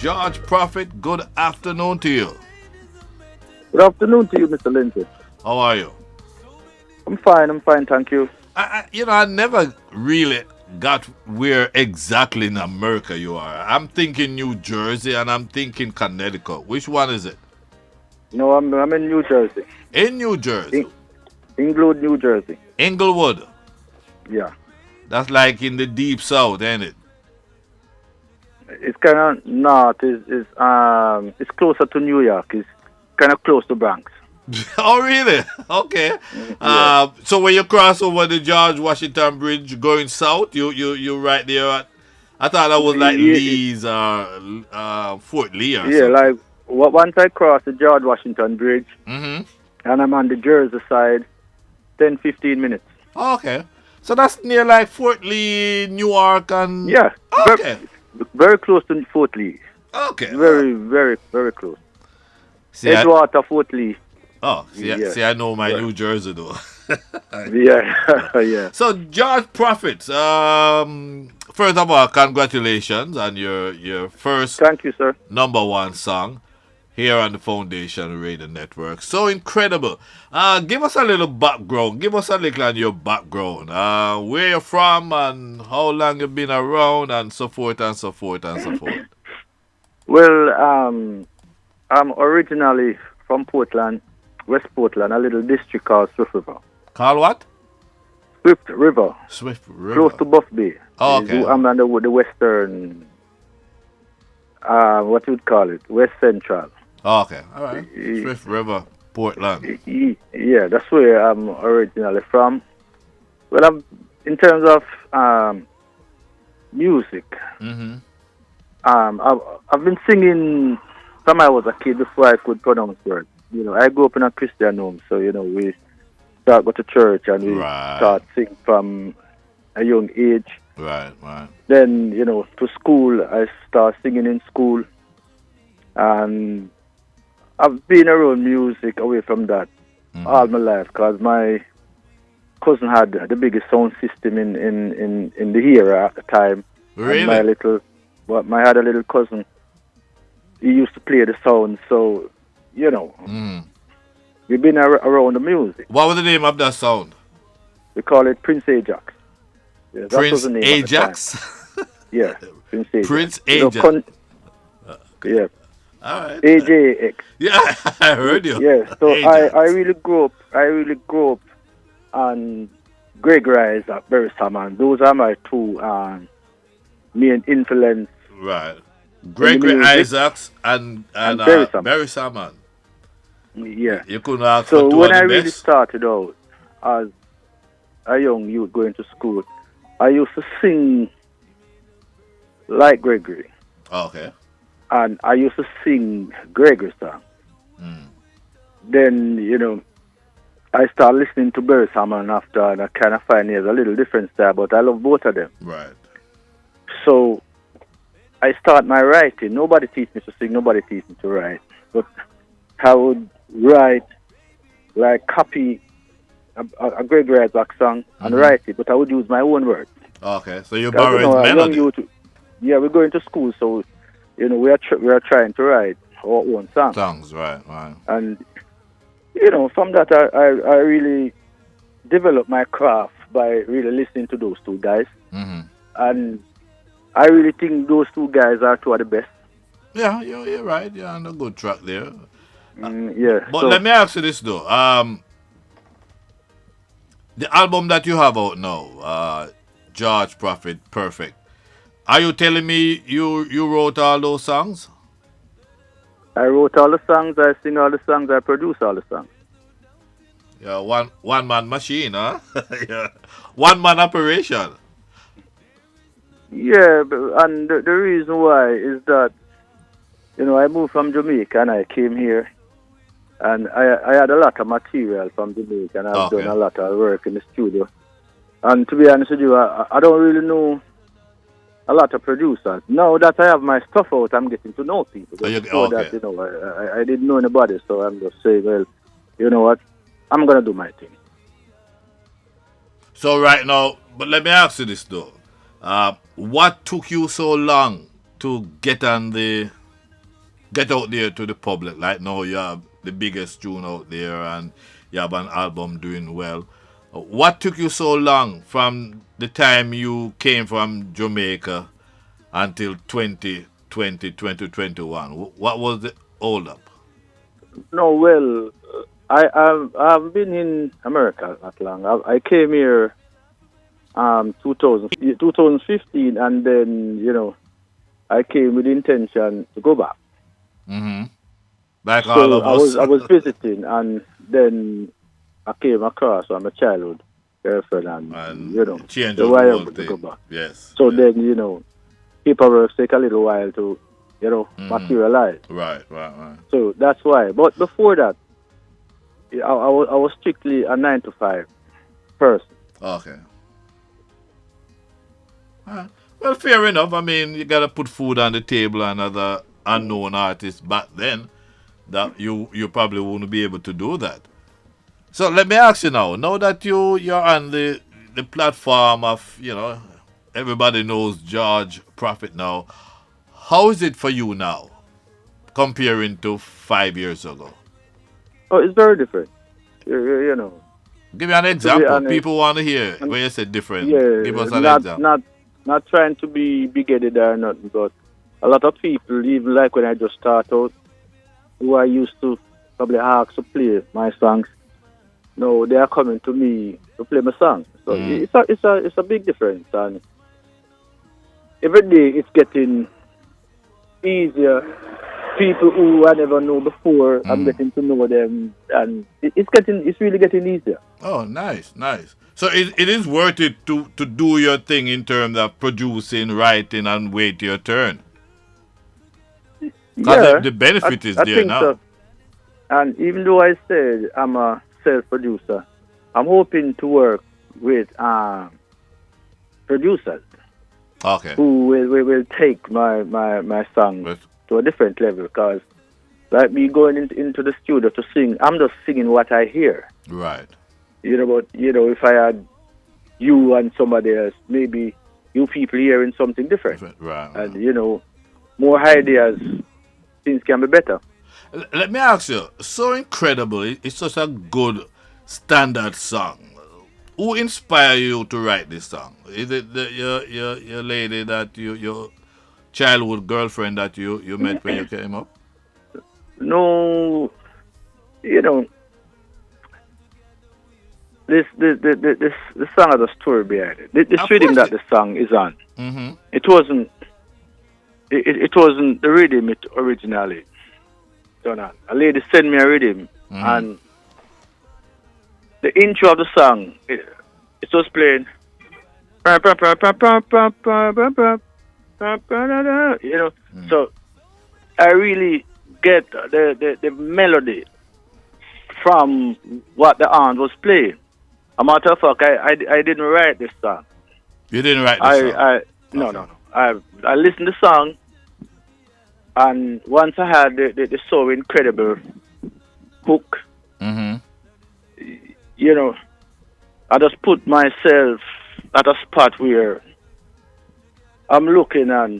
George Prophet, good afternoon to you. Good afternoon to you, Mr. Lindsay. How are you? I'm fine, thank you. I never really got where exactly in America you are. I'm thinking New Jersey and I'm thinking Connecticut. Which one is it? No, I'm in New Jersey. In New Jersey. In, Englewood, New Jersey. Englewood. Yeah. That's like in the deep south, ain't it? It's kind of north. It's closer to New York. It's kind of close to Bronx. Oh, really? Okay. Yeah. So when you cross over the George Washington Bridge going south, you right there at. I thought that was like Yeah, Lee's Fort Lee or yeah, something. like once I cross the George Washington Bridge Mm-hmm. and I'm on the Jersey side, 10, 15 minutes. Okay. So that's near like Fort Lee, Newark, and. Yeah. Okay. Very close to Fort Lee. Okay. Very, very, very close. See, Edgewater, Fort Lee. Yeah. see, I know my Right. New Jersey though. Yeah. Yeah. So George Prophet, first of all, congratulations on your first Thank you, sir. number one song here on the Foundation Radio Network. So incredible. Give us a little background. Give us a little on your background. Where you're from and how long you've been around and so forth and so forth and so forth. Well, I'm originally from Portland, West Portland, a little district called Swift River. Call what? Swift River, Swift close River. to Buff Bay. Oh, okay. I'm under the western, what you would call it, West Central. Oh, okay. All right. Y- Swift River, Portland. Yeah, that's where I'm originally from. Well, in terms of music, Mm-hmm. I've been singing from I was a kid before I could pronounce words. You know, I grew up in a Christian home, so we start go to church and we Right. start sing from a young age. Right, right. Then to school, I start singing in school, and I've been around music away from that Mm-hmm. all my life because my cousin had the biggest sound system in the era at the time. And Really? I had a little cousin. He used to play the sound, so Mm. we've been around the music. What was the name of that sound? We call it Prince Ajax. Yeah, that was Prince the name Ajax? at the time. Yeah, Prince Ajax. Prince You know, Ajax. yeah, All right. AJX. Yeah, I heard you. Yeah, so Ajax. I really grew up on Greg Rice at Barry Salmon. Those are my two main influence Right. in the Gregory music. Isaacs and Barry Salmon. Barry Salmon. Yeah. You couldn't ask So for two when of I the really best. started out as a young youth going to school, I used to sing like Gregory, Oh, okay. and I used to sing Gregory songs. Mm. Then I started listening to Barry Salmon after, and I kind of find there's a little difference there, but I love both of them. Right. So I start my writing. Nobody teach me to sing, nobody teach me to write. But I would write, like copy a Greg Isaac song and Mhm. write it, but I would use my own words. Okay. So you 'Cause, borrow his a young melody. youth, yeah, we're going to school, so we are trying to write our own song. Songs, right, right. And from that I really developed my craft by really listening to those two guys. Mm-hmm. And I really think those two guys are two of the best. Yeah, you're right. You're on a good track there. Yeah. But So let me ask you this though. The album that you have out now, George Prophet, Perfect. Are you telling me you wrote all those songs? I wrote all the songs, I sing all the songs, I produce all the songs. Yeah, one man machine, huh? Yeah. One man operation. Yeah, and the reason why is that I moved from Jamaica and I came here, and I had a lot of material from Jamaica, and I've Okay. done a lot of work in the studio. And to be honest with you, I don't really know a lot of producers. Now that I have my stuff out, I'm getting to know people. Oh, Before okay. that, I didn't know anybody, so I'm just saying, well, you know what, I'm gonna do my thing. So right now, but let me ask you this though. What took you so long to get on the get out there to the public. Like now you have the biggest tune out there and you have an album doing well. What took you so long from the time you came from Jamaica until 2020, 2021? What was the hold up? No, well, I've been in America that long. I came here 2015, and then I came with the intention to go back. Mm-hmm. Like all So of us. I was visiting, and then I came across my childhood girlfriend, and and change the of the why I whole want to go thing. back. Yes. So yes. then paperwork take a little while to materialize. Right, right, right. So that's why. But before that, I was strictly a 9 to 5 person. Okay. Well, fair enough. I mean, you gotta put food on the table and other unknown artists back then that you probably wouldn't be able to do that. So let me ask you now that you're on the platform of, everybody knows George Prophet now, how is it for you now comparing to 5 years ago? Oh, it's very different. You know, Give me an to be example. honest, People want to hear and when you say different. Give yeah, us an example. not trying to be big-headed or nothing, but a lot of people, even like when I just start out, who I used to probably ask to play my songs, no, they are coming to me to play my songs. So it's a big difference, and every day it's getting easier. People who I never know before, I'm getting to know them, and it's really getting easier. Oh, nice, nice. So it is worth it to do your thing in terms of producing, writing, and wait your turn. Because Yeah, the benefit is I there think now. so. And even though I said I'm a self-producer, I'm hoping to work with producers Okay. who will take my song But, to a different level. Because like me going into the studio to sing, I'm just singing what I hear. right. But if I had you and somebody else, maybe you people hearing something different, Right. and more ideas, things can be better. Let me ask you, so incredible, it's such a good standard song. Who inspired you to write this song? Is it your lady that your childhood girlfriend that you met when you came up? No, you know, this song has a story behind it. This Of rhythm course that it. the song is on, Mm-hmm. it wasn't the rhythm it originally done on. A lady sent me a rhythm, and the intro of the song, it was playing. So I really get the melody from what the aunt was playing. A matter of fact, I didn't write this song. You didn't write the song. No, Okay. no, no. I listened to the song, and once I had the so incredible hook, Mm-hmm. I just put myself at a spot where I'm looking at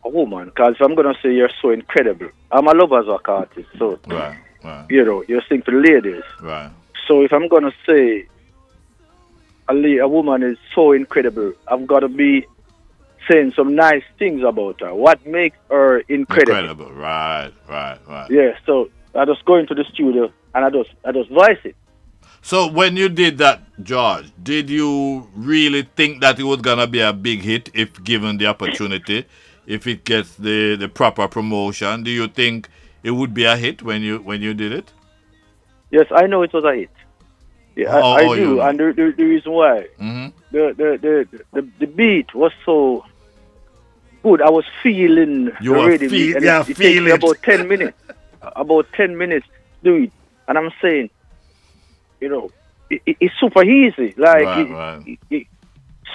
a woman. Because I'm gonna say you're so incredible. I'm a lover's rock artist, so Right. Right. you sing to the ladies. Right. So if I'm gonna say a woman is so incredible, I've got to be saying some nice things about her. What makes her incredible? Incredible. Right. Right. Right. Yeah. So I just go into the studio and I just voice it. So when you did that, George, did you really think that it was gonna be a big hit if given the opportunity, if it gets the proper promotion? Do you think it would be a hit when you did it? Yes, I know it was a hit. Yeah, I Oh, do, you know. and the reason why Mm-hmm. the beat was so good. I was feeling You the were rhythm, and it takes feel me it. about 10 minutes. About 10 minutes to do it, and I'm saying, it's super easy. Like, Right.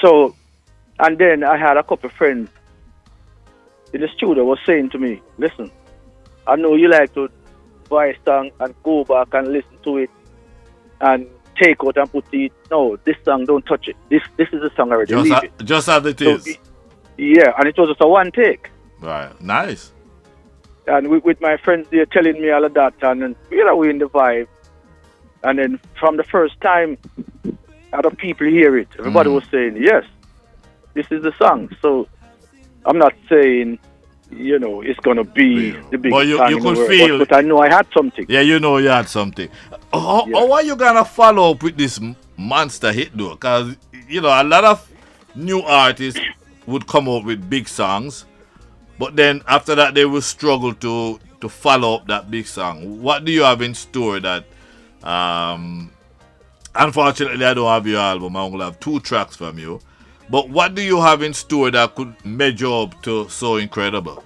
so, and then I had a couple friends in the studio was saying to me, "Listen, I know you like to buy a song and go back and listen to it and take out and put it. No, this song, don't touch it. This is the song already. Leave it." Just as it So, is. yeah, and it was just a one take. Right. Nice. and with my friends, they're telling me all of that, and we in the vibe. And then from the first time, other people hear it. Everybody was saying, yes, this is the song. So I'm not saying, it's going to be the biggest But you song in the could world. feel... But I know I had something. Yeah, you know you had something. How are you going to follow up with this monster hit, though? Because, a lot of new artists would come up with big songs, but then after that, they will struggle to follow up that big song. What do you have in store that... unfortunately, I don't have your album. I only have 2 tracks from you. But what do you have in store that could measure up to So Incredible?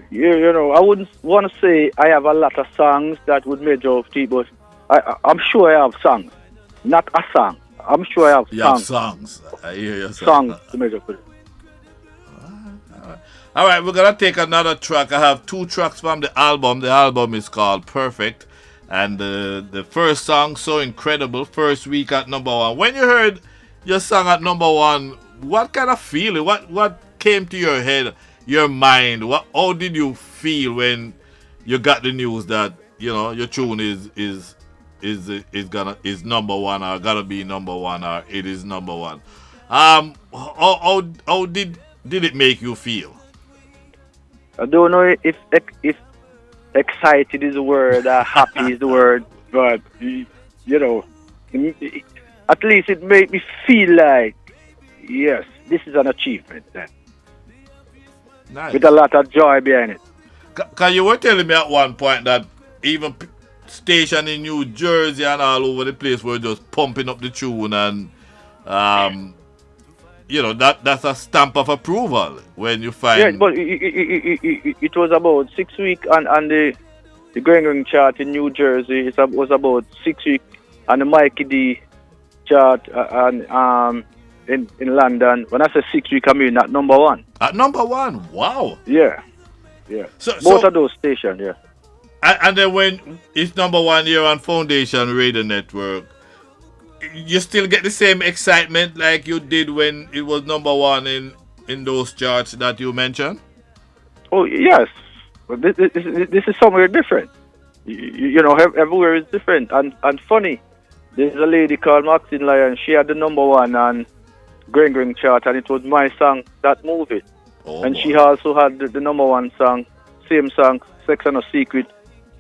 Yeah, I wouldn't want to say I have a lot of songs that would measure up to it, but I'm sure I have songs. Not a song. I'm sure I have songs. You have songs. I hear your songs to measure up to it. All right, we're going to take another track. I have 2 tracks from the album. The album is called Perfect. And the first song, So Incredible, first week at number 1. When you heard your song at number 1, what kind of feeling? What came to your head, your mind? How did you feel when you got the news that your tune is number 1 or gonna be number 1 or it is number 1? How did it make you feel? I don't know if excited is the word, happy is the word, but at least it made me feel like, yes, this is an achievement then. Nice. With a lot of joy behind it. Because you were telling me at one point that even station in New Jersey and all over the place were just pumping up the tune, and that's a stamp of approval when you find... Yeah, but it was about 6 weeks on the Green chart in New Jersey. It was about 6 weeks on the Mikey D chart in London. When I say 6 weeks, I mean at number 1. At number 1? Wow. Yeah. Both of those stations, yeah. And then when it's number 1 here on Foundation Radio Network, you still get the same excitement like you did when it was number 1 in those charts that you mentioned? Oh, yes. But this is somewhere different. Everywhere is different. And funny, there's a lady called Maxine Lyon. She had the number 1 on Green chart, and it was my song that moved it. Oh, and boy. she also had the number 1 song, same song, Sex and a Secret,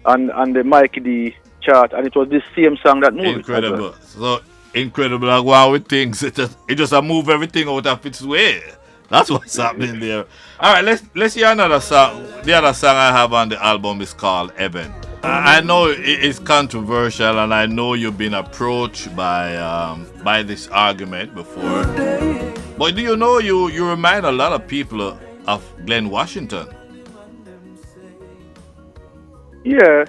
on the Mikey D chart, and it was this same song that moved Incredible. it. So incredible. Like one with things. It just move everything out of its way. That's what's happening there. All right, let's hear another song. The other song I have on the album is called Heaven. I know it's controversial, and I know you've been approached by this argument before. But do you know you remind a lot of people of Glenn Washington? Yeah,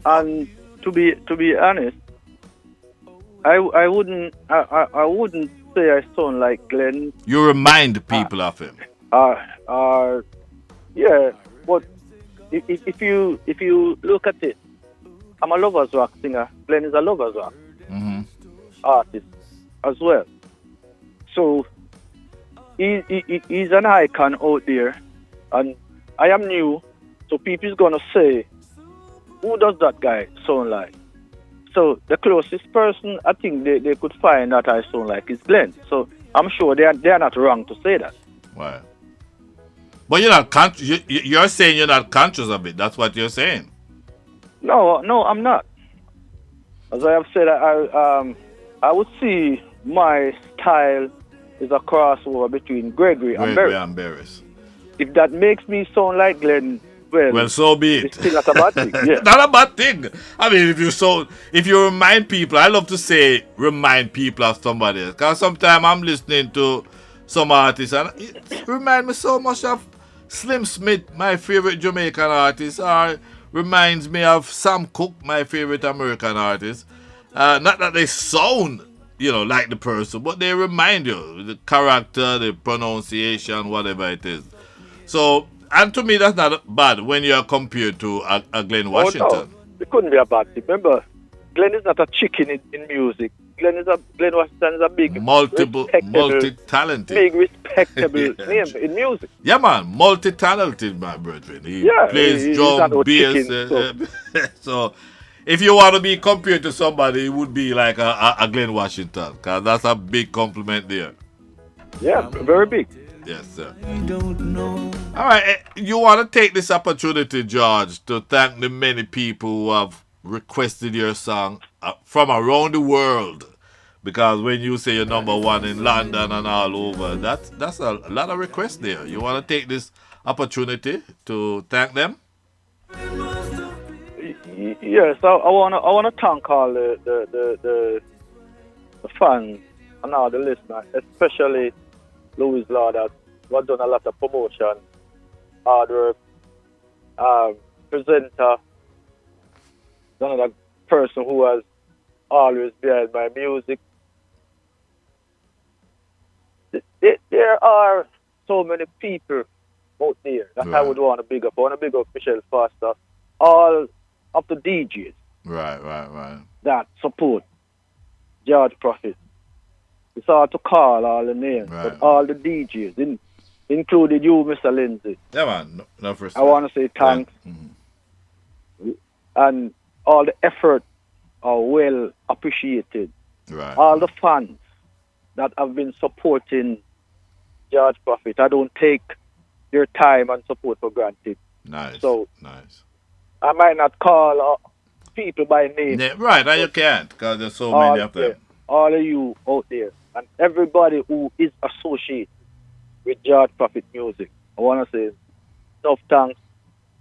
and to be honest, I wouldn't say I sound like Glenn. You remind people of him. Yeah, but if you look at it, I'm a lovers rock singer. Glenn is a lovers rock artist as well. So he's an icon out there, and I am new, so people's gonna say, who does that guy sound like? So the closest person I think they could find that I sound like is Glenn. So I'm sure they are not wrong to say that. Wow. But you're not you're saying you're not conscious of it. That's what you're saying. No, I'm not. As I have said, I would see my style is a crossover between Gregory and Barris. If that makes me sound like Glenn, well, so be it. It's still not a bad thing. Yeah. Not a bad thing. I mean, if you remind people, I love to say remind people of somebody else. Because sometimes I'm listening to some artists and it reminds me so much of Slim Smith, my favorite Jamaican artist, or reminds me of Sam Cooke, my favorite American artist. Not that they sound, like the person, but they remind you the character, the pronunciation, whatever it is. So, and to me, that's not bad when you're compared to a Glenn Washington. Oh, no. It couldn't be a bad thing. Remember, Glenn is not a chicken in music. Glenn Washington is a big, multi-talented. big respectable Yeah. name in music. Yeah, man, multi-talented, my brethren. He Yeah, plays he's not drum, no bass. chicken. So So, if you want to be compared to somebody, it would be like a Glenn Washington, because that's a big compliment there. yeah, very big. Yes, sir. All right, you want to take this opportunity, George, to thank the many people who have requested your song from around the world. Because when you say you're number one in London and all over, that's a lot of requests there. You want to take this opportunity to thank them? Yes, I wanna thank all the fans and all the listeners, especially Louis Law that was done a lot of promotion, hard work, presenter, another person who was always behind my music. There are so many people out there that I would want to big up. I want to big up Michelle Foster, all of the DJs Right. that support George Prophet. It's hard to call all the names, Right. but all the DJs, including you, Mr. Lindsay. Yeah, man. No first. I want to say thanks, and all the effort are well appreciated. Right. All the fans that have been supporting George Prophet, I don't take their time and support for granted. Nice. So nice. I might not call people by name. Yeah, right, and you can't, because there's so all, many of them. all of you out there and everybody who is associated with George Prophet music, I want to say enough thanks,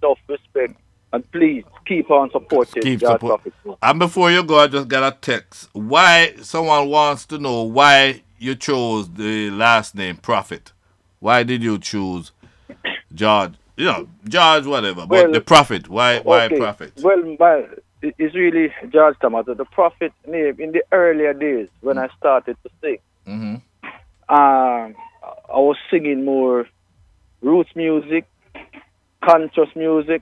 enough respect, and please keep on supporting George Prophet music. And before you go, I just got a text. Why someone wants to know why you chose the last name Prophet? Why did you choose George? You know, George, whatever, but Well, the Prophet. Why Prophet? Well, it's really George Thomas. The Prophet name in the earlier days when I started to sing. I was singing more roots music, conscious music.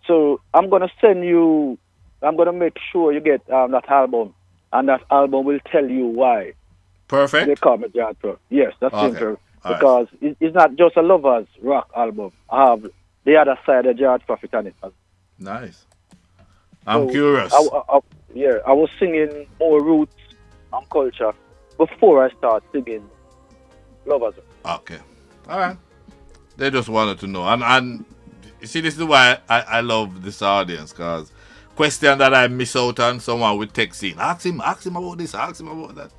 So I'm gonna make sure you get that album, and that album will tell you why. Perfect. They call me George Prophet. Yes, that's Okay. simple. All Because it's not just a lovers rock album. I have the other side of George Prophet on it. Nice. I'm So, curious. I was singing more roots and culture before I start singing lovers. Okay. All right. They just wanted to know. And you see, this is why I love this audience, because question that I miss out on, someone would text in. Ask him about this, ask him about that.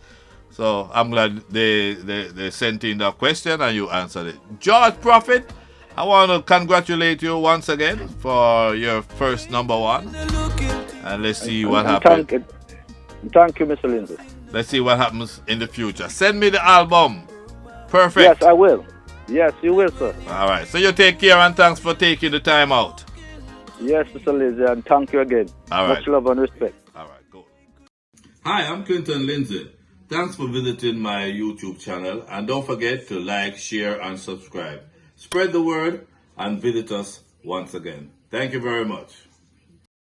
So I'm glad they sent in that question and you answered it. George Prophet, I want to congratulate you once again for your first number one. And let's see what happens. Thank you, Mr. Lindsay. Let's see what happens in the future. Send me the album. Perfect. Yes, I will. Yes, you will, sir. All right. So you take care and thanks for taking the time out. Yes, Mr. Lindsay, and thank you again. All right. Much love and respect. All right, go. Hi, I'm Clinton Lindsay. Thanks for visiting my YouTube channel, and don't forget to like, share, and subscribe. Spread the word and visit us once again. Thank you very much.